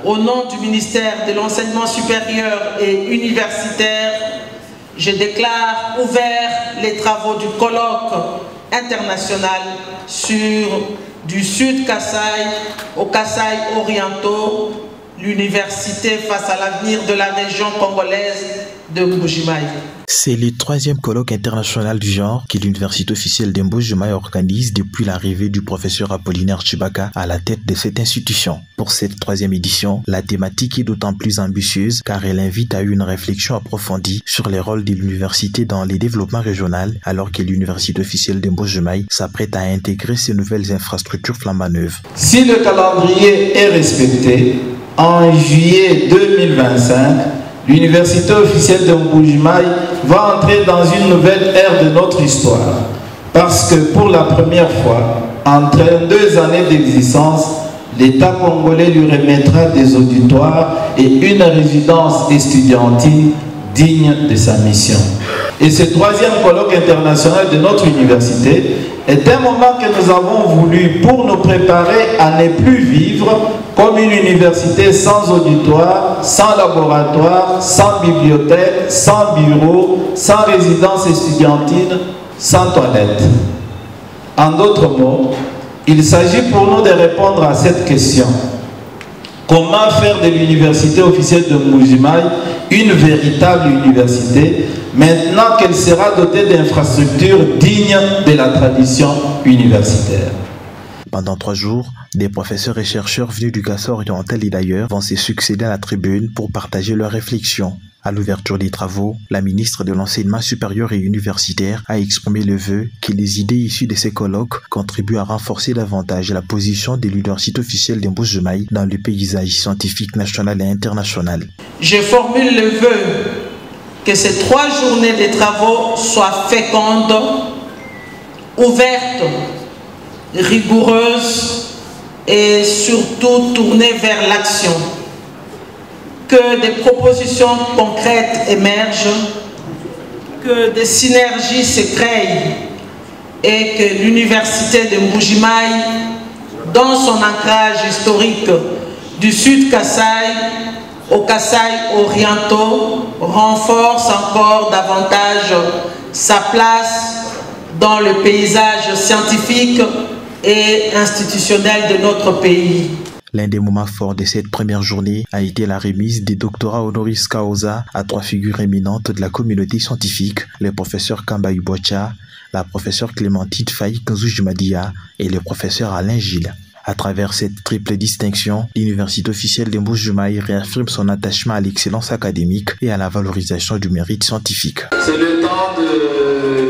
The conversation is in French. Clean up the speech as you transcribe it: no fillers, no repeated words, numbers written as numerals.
au nom du ministère de l'Enseignement supérieur et universitaire, je déclare ouverts les travaux du colloque international du Sud Kasaï aux Kasaï orientaux, l'université face à l'avenir de la région congolaise de Mbuji-Mayi. C'est le 3e colloque international du genre que l'université officielle de Mbuji-Mayi organise depuis l'arrivée du professeur Apollinaire Tshibaka à la tête de cette institution. Pour cette 3e édition, la thématique est d'autant plus ambitieuse car elle invite à une réflexion approfondie sur les rôles de l'université dans les développements régionaux alors que l'université officielle de Mbuji-Mayi s'apprête à intégrer ces nouvelles infrastructures flambant neuves. Si le calendrier est respecté, en juillet 2025, l'université officielle de Mbuji-Mayi va entrer dans une nouvelle ère de notre histoire. Parce que pour la première fois, en 32 années d'existence, l'État congolais lui remettra des auditoires et une résidence estudiantine digne de sa mission. Et ce 3e colloque international de notre université est un moment que nous avons voulu pour nous préparer à ne plus vivre comme une université sans auditoire, sans laboratoire, sans bibliothèque, sans bureau, sans résidence estudiantine, sans toilette. En d'autres mots, il s'agit pour nous de répondre à cette question. Comment faire de l'université officielle de Mbuji-Mayi une véritable université maintenant qu'elle sera dotée d'infrastructures dignes de la tradition universitaire? Pendant 3 jours, des professeurs et chercheurs venus du Kasaï oriental et d'ailleurs vont se succéder à la tribune pour partager leurs réflexions. À l'ouverture des travaux, la ministre de l'Enseignement supérieur et universitaire a exprimé le vœu que les idées issues de ces colloques contribuent à renforcer davantage la position de l'université officielle de Mbuji-Mayi dans le paysage scientifique national et international. Je formule le vœu que ces 3 journées de travaux soient fécondes, ouvertes, rigoureuses et surtout tournées vers l'action. Que des propositions concrètes émergent, que des synergies se créent et que l'université de Mbuji-Mayi, dans son ancrage historique du Sud Kasaï aux Kasaï orientaux, renforce encore davantage sa place dans le paysage scientifique et institutionnel de notre pays. L'un des moments forts de cette première journée a été la remise des doctorats honoris causa à 3 figures éminentes de la communauté scientifique, le professeur Kamba Ubocha, la professeure Clémentine Faye Kanzoujumadia et le professeur Alain Gilles. À travers cette triple distinction, l'université officielle de Mbuji-Mayi réaffirme son attachement à l'excellence académique et à la valorisation du mérite scientifique. C'est le temps de